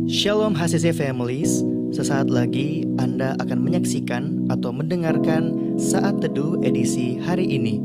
Shalom HCC Families, sesaat lagi Anda akan menyaksikan atau mendengarkan Saat Teduh edisi hari ini.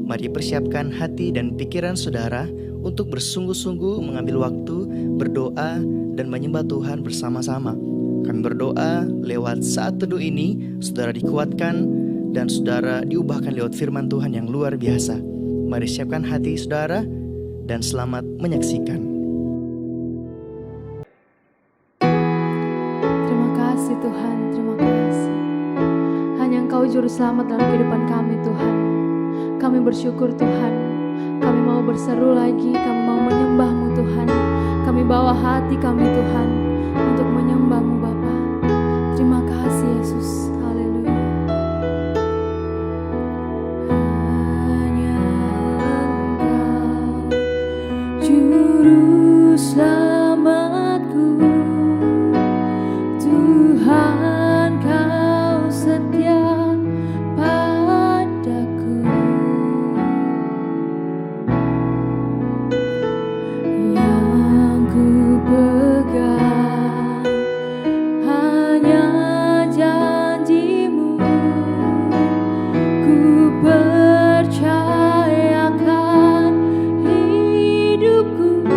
Mari persiapkan hati dan pikiran saudara untuk bersungguh-sungguh mengambil waktu, berdoa, dan menyembah Tuhan bersama-sama. Kami berdoa lewat Saat Teduh ini, saudara dikuatkan dan saudara diubahkan lewat firman Tuhan yang luar biasa. Mari siapkan hati saudara dan selamat menyaksikan. Tuhan, terima kasih. Hanya Engkau juru selamat dalam kehidupan kami, Tuhan. Kami bersyukur, Tuhan. Kami mau berseru lagi, kami mau menyembah-Mu, Tuhan. Kami bawa hati kami, Tuhan, untuk menyembah-Mu, Bapa. Terima kasih, Yesus. Haleluya. Hanya Engkau juru selamatku. Tuhan, Kau setia padaku. Yang ku pegang hanya janji-Mu. Ku percayakan hidupku.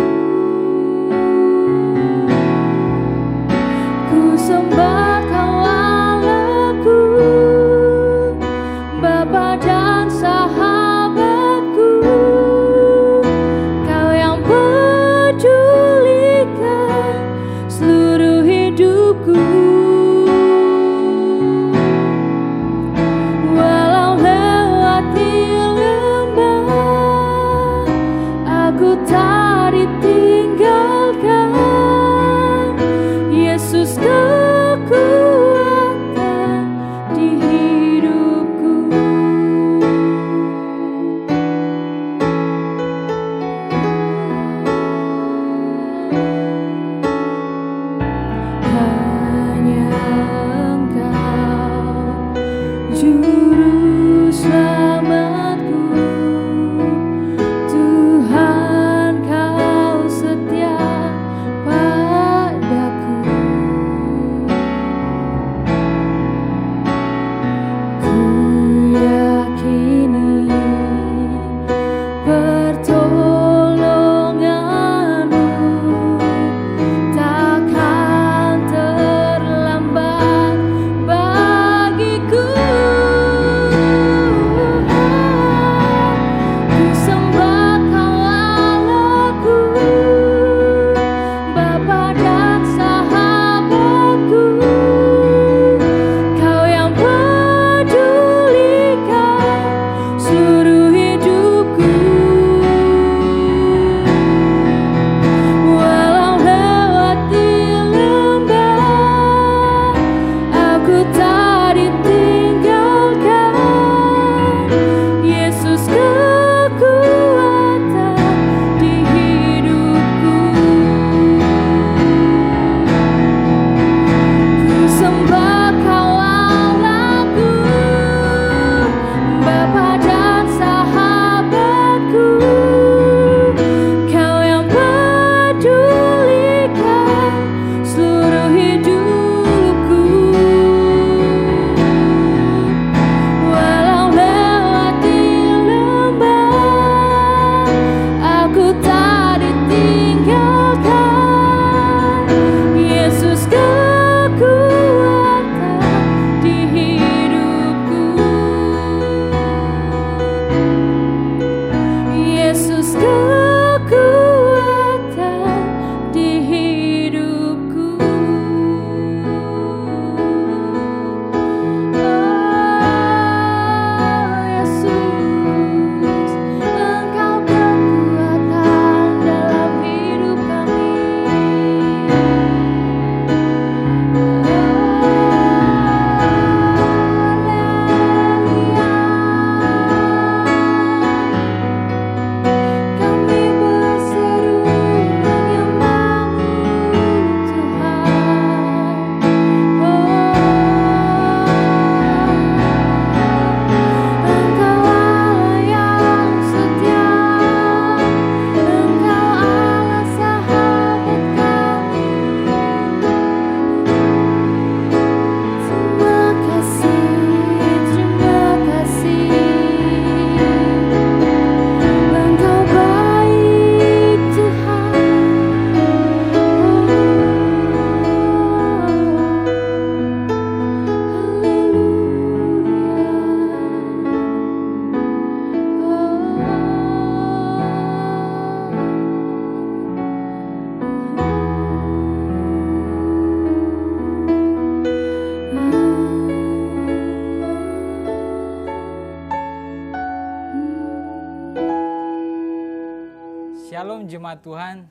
Shalom jemaat Tuhan,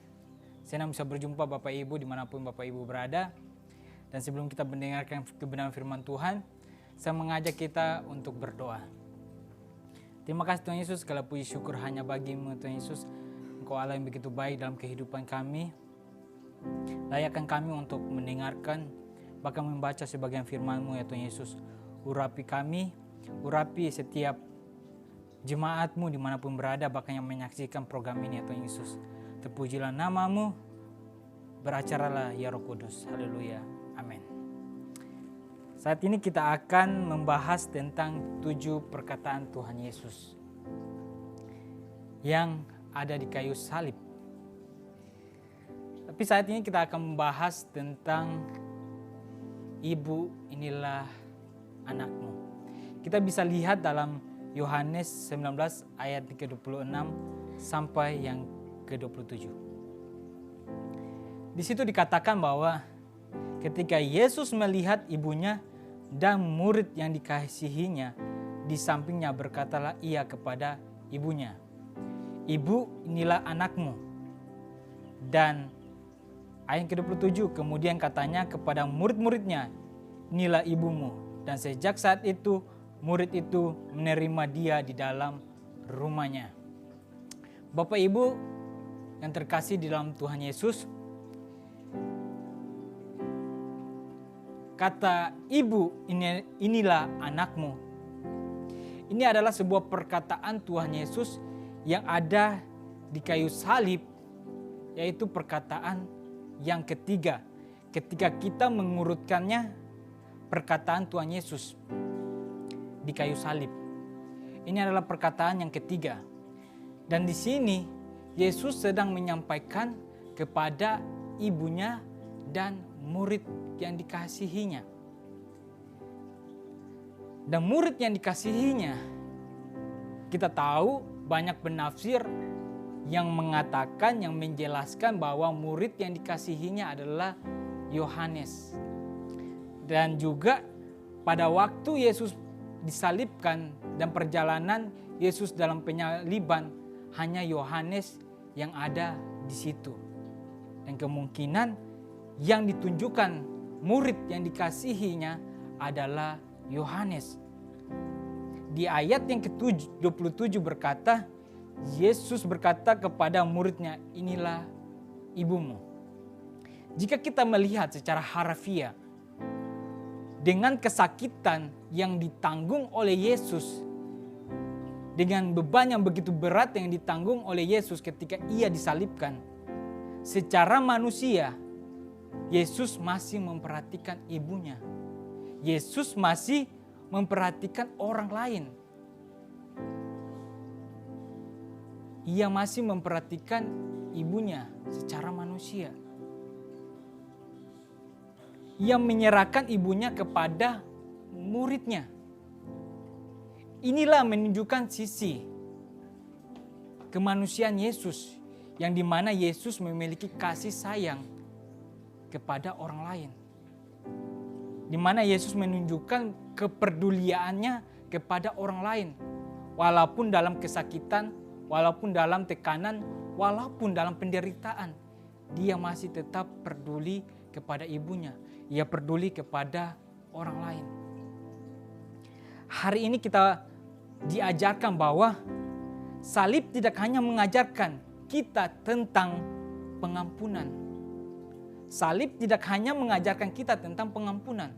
senang bisa berjumpa Bapak Ibu dimanapun Bapak Ibu berada. Dan sebelum kita mendengarkan kebenaran firman Tuhan, saya mengajak kita untuk berdoa. Terima kasih Tuhan Yesus, segala puji syukur hanya bagi-Mu Tuhan Yesus. Engkau Allah yang begitu baik dalam kehidupan kami. Layakkan kami untuk mendengarkan, bahkan membaca sebagian firman-Mu ya Tuhan Yesus. Urapi kami, urapi setiap jemaat-Mu dimanapun berada, bahkan yang menyaksikan program ini ya Tuhan Yesus. Terpujilah nama-Mu, beracaralah ya Roh Kudus. Haleluya, amin. Saat ini kita akan membahas tentang 7 perkataan Tuhan Yesus yang ada di kayu salib. Tapi saat ini kita akan membahas tentang ibu inilah anakmu. Kita bisa lihat dalam Yohanes 19 ayat ke-26 sampai yang ke-27. Di situ dikatakan bahwa ketika Yesus melihat ibunya dan murid yang dikasihinya di sampingnya, berkatalah ia kepada ibunya, "Ibu, inilah anakmu." Dan ayat ke-27 kemudian katanya kepada murid-muridnya, "Inilah ibumu." Dan sejak saat itu murid itu menerima dia di dalam rumahnya. Bapak Ibu yang terkasih di dalam Tuhan Yesus, kata ibu inilah anakmu. Ini adalah sebuah perkataan Tuhan Yesus yang ada di kayu salib, yaitu perkataan yang ketiga. Ketika kita mengurutkannya, perkataan Tuhan Yesus di kayu salib. Ini adalah perkataan yang ketiga. Dan di sini Yesus sedang menyampaikan kepada ibunya dan murid yang dikasihinya. Dan murid yang dikasihinya, kita tahu banyak penafsir yang mengatakan, yang menjelaskan bahwa murid yang dikasihinya adalah Yohanes. Dan juga pada waktu Yesus disalibkan dan perjalanan Yesus dalam penyaliban, hanya Yohanes yang ada di situ. Dan kemungkinan yang ditunjukkan murid yang dikasihinya adalah Yohanes. Di ayat yang ke-27 berkata, Yesus berkata kepada muridnya, "Inilah ibumu." Jika kita melihat secara harfiah, dengan kesakitan yang ditanggung oleh Yesus, dengan beban yang begitu berat yang ditanggung oleh Yesus ketika ia disalibkan, secara manusia, Yesus masih memperhatikan ibunya. Yesus masih memperhatikan orang lain. Ia masih memperhatikan ibunya secara manusia. Ia menyerahkan ibunya kepada muridnya. Inilah menunjukkan sisi kemanusiaan Yesus, yang dimana Yesus memiliki kasih sayang kepada orang lain. Di mana Yesus menunjukkan kepeduliannya kepada orang lain. Walaupun dalam kesakitan, walaupun dalam tekanan, walaupun dalam penderitaan, dia masih tetap peduli kepada ibunya. Ia peduli kepada orang lain. Hari ini kita diajarkan bahwa salib tidak hanya mengajarkan kita tentang pengampunan. Salib tidak hanya mengajarkan kita tentang pengampunan.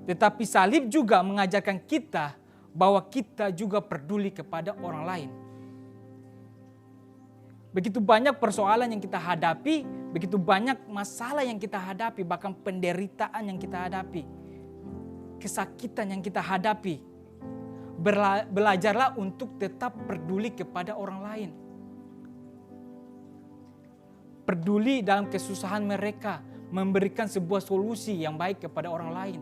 Tetapi salib juga mengajarkan kita bahwa kita juga peduli kepada orang lain. Begitu banyak persoalan yang kita hadapi, begitu banyak masalah yang kita hadapi, bahkan penderitaan yang kita hadapi, kesakitan yang kita hadapi. Belajarlah untuk tetap peduli kepada orang lain. Peduli dalam kesusahan mereka, memberikan sebuah solusi yang baik kepada orang lain.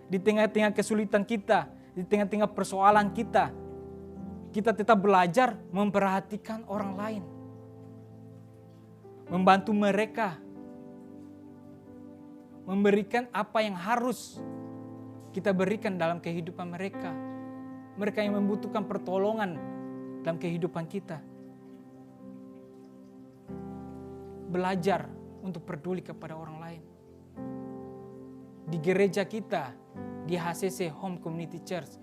Di tengah-tengah kesulitan kita, di tengah-tengah persoalan kita tetap belajar memperhatikan orang lain. Membantu mereka. Memberikan apa yang harus kita berikan dalam kehidupan mereka. Mereka yang membutuhkan pertolongan dalam kehidupan kita. belajar untuk peduli kepada orang lain. Di gereja kita, di HCC Home Community Church,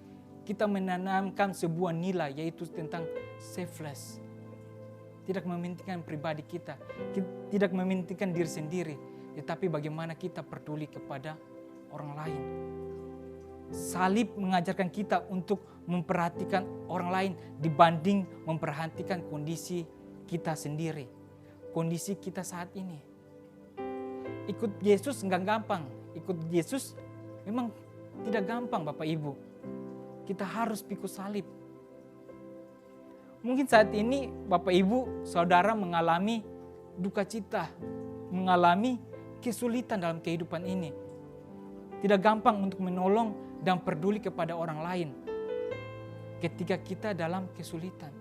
kita menanamkan sebuah nilai yaitu tentang selfless. Tidak mementingkan pribadi kita, tidak mementingkan diri sendiri, tetapi bagaimana kita peduli kepada orang lain. Salib mengajarkan kita untuk memperhatikan orang lain dibanding memperhatikan kondisi kita sendiri, kondisi kita saat ini. Ikut Yesus enggak gampang, ikut Yesus memang tidak gampang Bapak Ibu. Kita harus pikul salib. Mungkin saat ini Bapak Ibu, Saudara mengalami duka cita, mengalami kesulitan dalam kehidupan ini. Tidak gampang untuk menolong dan peduli kepada orang lain ketika kita dalam kesulitan.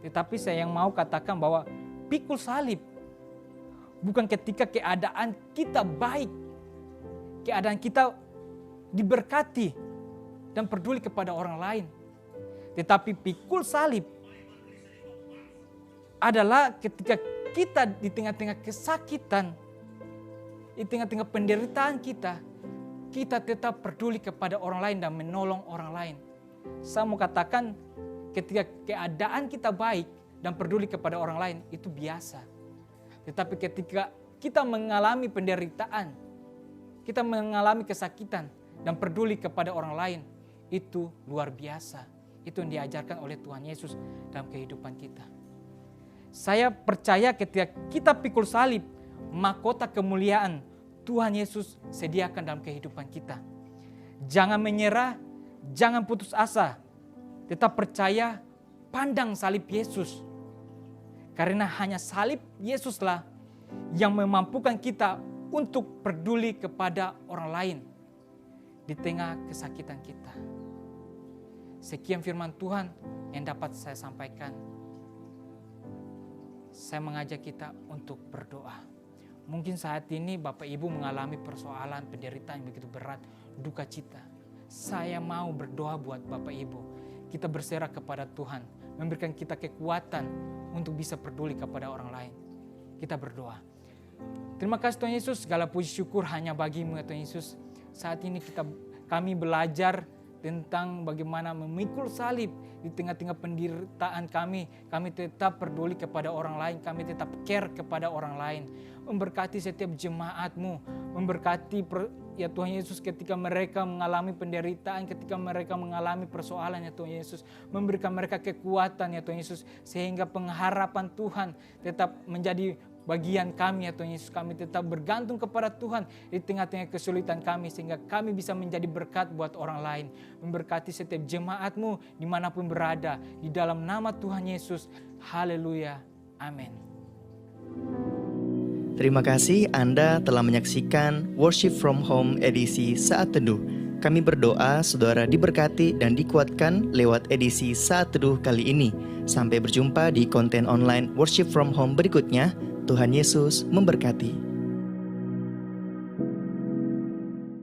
Tetapi saya yang mau katakan bahwa pikul salib bukan ketika keadaan kita baik, keadaan kita diberkati dan peduli kepada orang lain. Tetapi pikul salib adalah ketika kita di tengah-tengah kesakitan, di tengah-tengah penderitaan kita tetap peduli kepada orang lain dan menolong orang lain. Saya mau katakan ketika keadaan kita baik dan peduli kepada orang lain itu biasa. Tetapi ketika kita mengalami penderitaan, kita mengalami kesakitan dan peduli kepada orang lain, itu luar biasa. Itu yang diajarkan oleh Tuhan Yesus dalam kehidupan kita. Saya percaya ketika kita pikul salib, mahkota kemuliaan Tuhan Yesus sediakan dalam kehidupan kita. Jangan menyerah, jangan putus asa. Tetap percaya, pandang salib Yesus. Karena hanya salib Yesuslah yang memampukan kita untuk peduli kepada orang lain di tengah kesakitan kita. Sekian firman Tuhan yang dapat saya sampaikan. Saya mengajak kita untuk berdoa. Mungkin saat ini Bapak Ibu mengalami persoalan, penderitaan yang begitu berat, duka cita. Saya mau berdoa buat Bapak Ibu. Kita berserah kepada Tuhan, memberikan kita kekuatan untuk bisa peduli kepada orang lain. Kita berdoa. Terima kasih Tuhan Yesus, segala puji syukur hanya bagi-Mu ya Tuhan Yesus. Saat ini kami belajar tentang bagaimana memikul salib di tengah-tengah penderitaan kami. Kami tetap peduli kepada orang lain, kami tetap care kepada orang lain. Memberkati setiap jemaat-Mu, memberkati ya Tuhan Yesus ketika mereka mengalami penderitaan, ketika mereka mengalami persoalan ya Tuhan Yesus. Memberikan mereka kekuatan ya Tuhan Yesus, sehingga pengharapan Tuhan tetap menjadi bagian kami ya Tuhan Yesus. Kami tetap bergantung kepada Tuhan di tengah-tengah kesulitan kami, sehingga kami bisa menjadi berkat buat orang lain. Memberkati setiap jemaat-Mu dimanapun berada, di dalam nama Tuhan Yesus. Haleluya. Amin. Terima kasih Anda telah menyaksikan Worship from Home edisi Saat Teduh. Kami berdoa saudara diberkati dan dikuatkan lewat edisi Saat Teduh kali ini. Sampai berjumpa di konten online Worship from Home berikutnya. Tuhan Yesus memberkati.